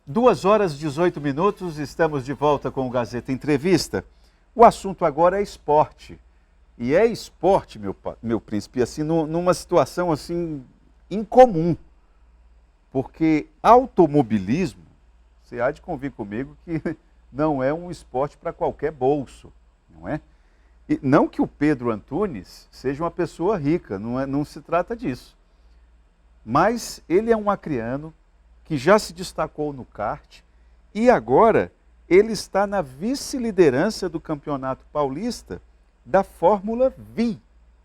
2 horas e 18 minutos, estamos de volta com o Gazeta Entrevista. O assunto agora é esporte. E é esporte, meu príncipe, assim, numa situação assim incomum. Porque automobilismo, você há de convir comigo que não é um esporte para qualquer bolso, não é? E não que o Pedro Antunes seja uma pessoa rica, não se trata disso. Mas ele é um acreano que já se destacou no kart e agora ele está na vice-liderança do Campeonato Paulista da Fórmula V.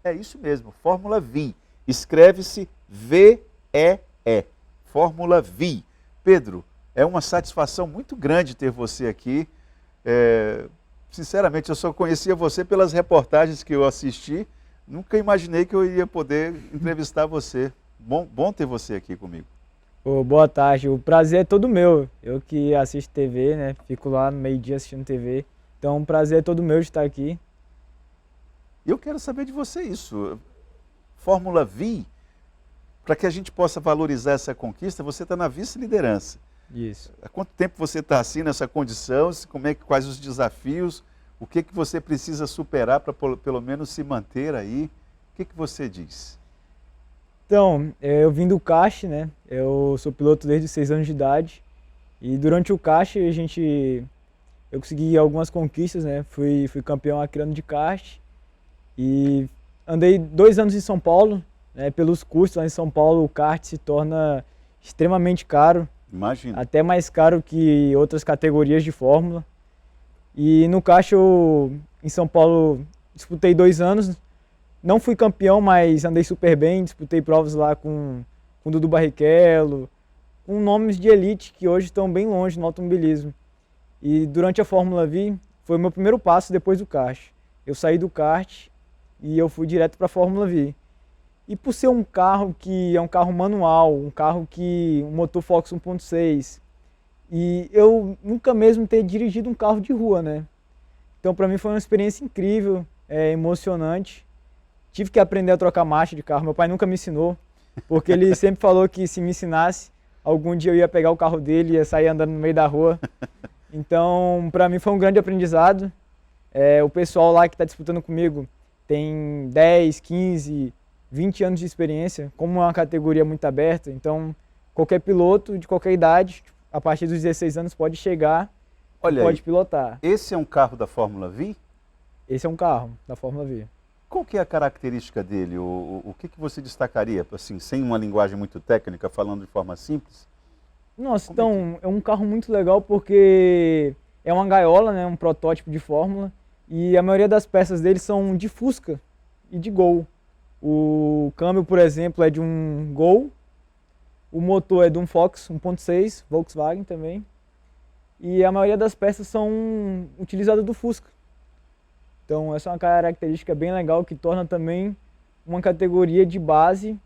É isso mesmo, Fórmula V. Escreve-se V-E-E, Fórmula V. Pedro, é uma satisfação muito grande ter você aqui. Sinceramente, eu só conhecia você pelas reportagens que eu assisti. Nunca imaginei que eu iria poder entrevistar você. Bom ter você aqui comigo. Boa tarde, o prazer é todo meu. Eu que assisto TV, né? Fico lá no meio-dia assistindo TV. Então, o prazer é todo meu de estar aqui. Eu quero saber de você isso. Fórmula V, para que a gente possa valorizar essa conquista, você está na vice-liderança. Isso. Há quanto tempo você está assim nessa condição? Quais os desafios? O que você precisa superar para pelo menos se manter aí? O que você diz? Então, eu vim do kart, né? Eu sou piloto desde os 6 anos de idade. E durante o kart eu consegui algumas conquistas, né? Fui campeão acreano de kart. E andei 2 anos em São Paulo, né? Pelos custos lá em São Paulo, o kart se torna extremamente caro. Imagina. Até mais caro que outras categorias de Fórmula. E no kart em São Paulo, disputei 2 anos. Não fui campeão, mas andei super bem, disputei provas lá com Dudu Barrichello, com nomes de elite que hoje estão bem longe no automobilismo. E durante a Fórmula V, foi o meu primeiro passo depois do kart. Eu saí do kart e eu fui direto para a Fórmula V. E por ser um carro que é um carro manual, um motor Fox 1.6, e eu nunca mesmo ter dirigido um carro de rua, né? Então para mim foi uma experiência incrível, emocionante. Tive que aprender a trocar marcha de carro. Meu pai nunca me ensinou, porque ele sempre falou que se me ensinasse, algum dia eu ia pegar o carro dele e ia sair andando no meio da rua. Então, para mim foi um grande aprendizado. O pessoal lá que está disputando comigo tem 10, 15, 20 anos de experiência, como é uma categoria muito aberta. Então, qualquer piloto de qualquer idade, a partir dos 16 anos, pode chegar e pode pilotar. Esse é um carro da Fórmula V? Esse é um carro da Fórmula V. Qual que é a característica dele? O que você destacaria, assim, sem uma linguagem muito técnica, falando de forma simples? Nossa, então, é um carro muito legal porque é uma gaiola, né, um protótipo de Fórmula, e a maioria das peças dele são de Fusca e de Gol. O câmbio, por exemplo, é de um Gol, o motor é de um Fox 1.6, Volkswagen também, e a maioria das peças são utilizadas do Fusca. Então essa é uma característica bem legal que torna também uma categoria de base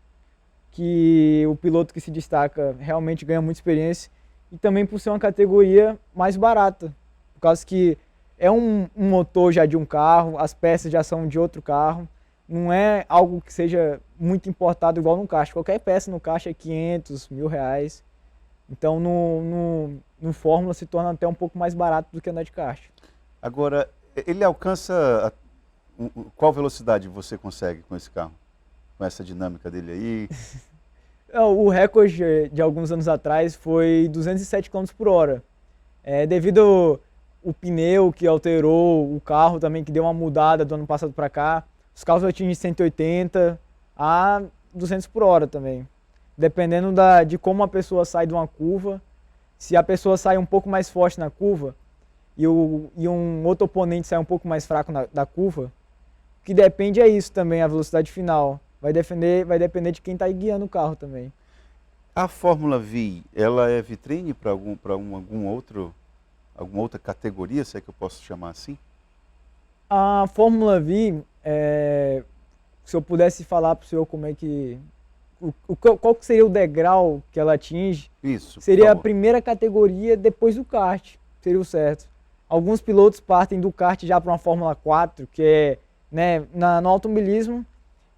que o piloto que se destaca realmente ganha muita experiência e também por ser uma categoria mais barata, por causa que é um motor já de um carro, as peças já são de outro carro, não é algo que seja muito importado igual no kart. Qualquer peça no kart é 500, R$1.000. Então no Fórmula se torna até um pouco mais barato do que andar de kart. Agora, ele alcança qual velocidade você consegue com esse carro? Com essa dinâmica dele aí? O recorde de alguns anos atrás foi 207 km por hora. Devido ao pneu que alterou, o carro também que deu uma mudada do ano passado para cá, os carros atingem 180 a 200 por hora também. Dependendo de como a pessoa sai de uma curva, se a pessoa sai um pouco mais forte na curva, e um outro oponente sai um pouco mais fraco da curva, o que depende é isso também, a velocidade final. Vai depender de quem está guiando o carro também. A Fórmula V, ela é vitrine para alguma outra categoria, se é que eu posso chamar assim? A Fórmula V, se eu pudesse falar para o senhor como é que... Qual que seria o degrau que ela atinge? Isso, seria a primeira categoria depois do kart, seria o certo. Alguns pilotos partem do kart já para uma Fórmula 4, que é, né, no automobilismo,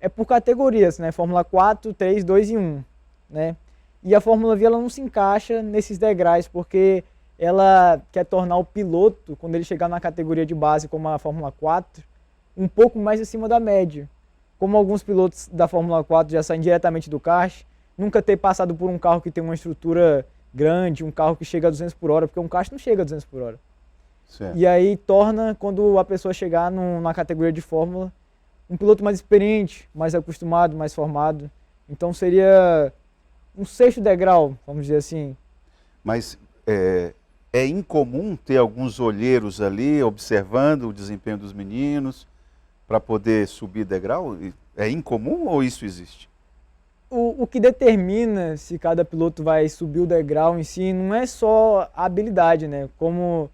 é por categorias, né? Fórmula 4, 3, 2 e 1, né? E a Fórmula V ela não se encaixa nesses degraus, porque ela quer tornar o piloto, quando ele chegar na categoria de base como a Fórmula 4, um pouco mais acima da média. Como alguns pilotos da Fórmula 4 já saem diretamente do kart, nunca ter passado por um carro que tem uma estrutura grande, um carro que chega a 200 por hora, porque um kart não chega a 200 por hora. Certo. E aí torna, quando a pessoa chegar na categoria de Fórmula, um piloto mais experiente, mais acostumado, mais formado. Então seria um sexto degrau, vamos dizer assim. Mas é incomum ter alguns olheiros ali observando o desempenho dos meninos para poder subir degrau? É incomum ou isso existe? O que determina se cada piloto vai subir o degrau em si não é só a habilidade, né? Como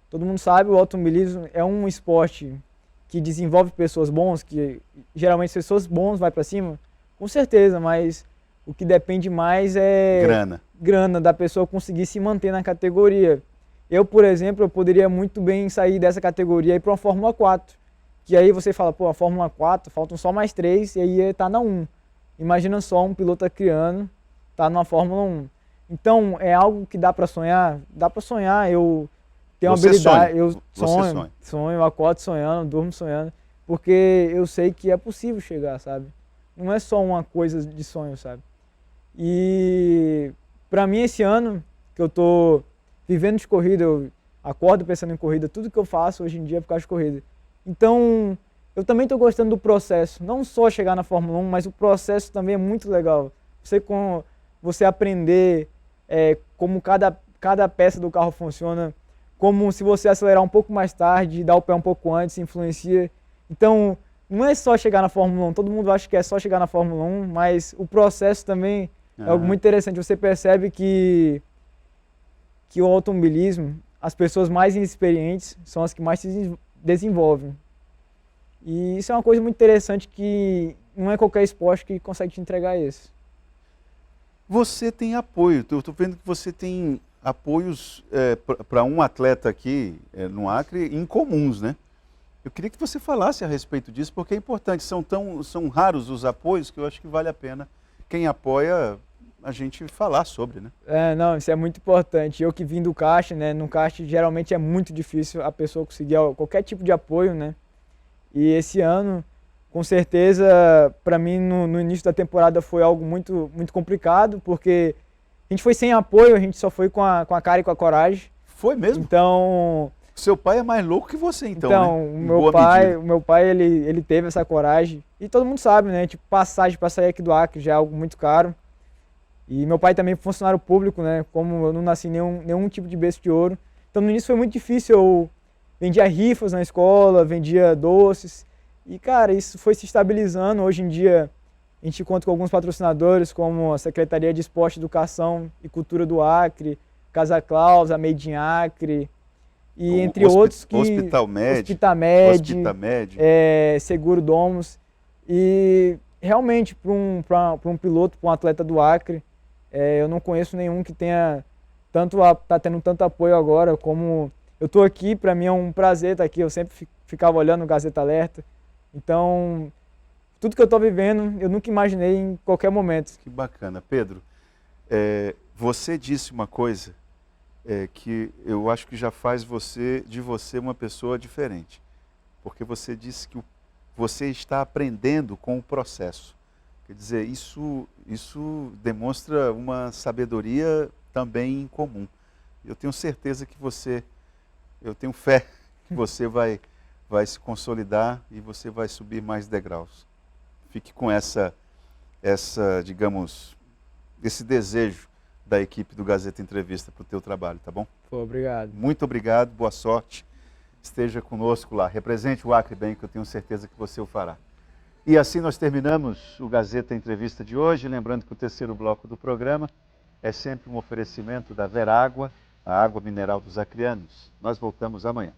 todo mundo sabe, o automobilismo é um esporte que desenvolve pessoas boas, que geralmente pessoas boas vai para cima, com certeza, mas o que depende mais é grana da pessoa conseguir se manter na categoria. Eu, por exemplo, eu poderia muito bem sair dessa categoria e ir para uma Fórmula 4, que aí você fala, pô, a Fórmula 4, faltam só mais 3 e aí tá na 1. Imagina só um piloto criando, tá numa Fórmula 1. Então, é algo que dá para sonhar? Dá para sonhar, eu tenho uma habilidade, eu sonho, eu acordo sonhando, durmo sonhando, porque eu sei que é possível chegar, sabe? Não é só uma coisa de sonho, sabe? E para mim esse ano que eu tô vivendo de corrida, eu acordo pensando em corrida, tudo que eu faço hoje em dia é por causa de corrida. Então, eu também estou gostando do processo, não só chegar na Fórmula 1, mas o processo também é muito legal. Você aprender como cada peça do carro funciona, como se você acelerar um pouco mais tarde, dar o pé um pouco antes, influencia. Então, não é só chegar na Fórmula 1, todo mundo acha que é só chegar na Fórmula 1, mas o processo também é algo muito interessante. Você percebe que o automobilismo, as pessoas mais inexperientes são as que mais se desenvolvem. E isso é uma coisa muito interessante que não é qualquer esporte que consegue te entregar isso. Você tem apoio, eu estou vendo que você tem apoios para um atleta aqui no Acre incomuns, né? Eu queria que você falasse a respeito disso, porque é importante, são raros os apoios que eu acho que vale a pena quem apoia a gente falar sobre, né? Não, isso é muito importante. Eu que vim do kart, né? No kart geralmente é muito difícil a pessoa conseguir qualquer tipo de apoio, né? E esse ano, com certeza, para mim no início da temporada foi algo muito, muito complicado, porque a gente foi sem apoio, a gente só foi com a cara e com a coragem. Foi mesmo? Então... Seu pai é mais louco que você, então, né? O meu pai, ele teve essa coragem. E todo mundo sabe, né? Tipo, passagem para sair aqui do Acre já é algo muito caro. E meu pai também é funcionário público, né? Como eu não nasci nenhum tipo de berço de ouro. Então no início foi muito difícil. Eu vendia rifas na escola, vendia doces. E, cara, isso foi se estabilizando. Hoje em dia a gente conta com alguns patrocinadores, como a Secretaria de Esporte, Educação e Cultura do Acre, Casa Claus, a Made in Acre, e entre outros que... Hospital Med, Seguro Domus. E realmente, para um piloto, para um atleta do Acre, eu não conheço nenhum que tenha tá tendo tanto apoio agora como eu estou aqui. Para mim é um prazer estar aqui, eu sempre ficava olhando o Gazeta Alerta. Então, tudo que eu estou vivendo, eu nunca imaginei em qualquer momento. Que bacana. Pedro, você disse uma coisa que eu acho que já faz de você uma pessoa diferente. Porque você disse que você está aprendendo com o processo. Quer dizer, isso demonstra uma sabedoria também incomum. Eu tenho certeza que eu tenho fé que você vai se consolidar e você vai subir mais degraus. Fique com digamos, esse desejo da equipe do Gazeta Entrevista para o teu trabalho, tá bom? Pô, obrigado. Muito obrigado, boa sorte. Esteja conosco lá. Represente o Acre bem, que eu tenho certeza que você o fará. E assim nós terminamos o Gazeta Entrevista de hoje. Lembrando que o terceiro bloco do programa é sempre um oferecimento da Verágua, a água mineral dos acreanos. Nós voltamos amanhã.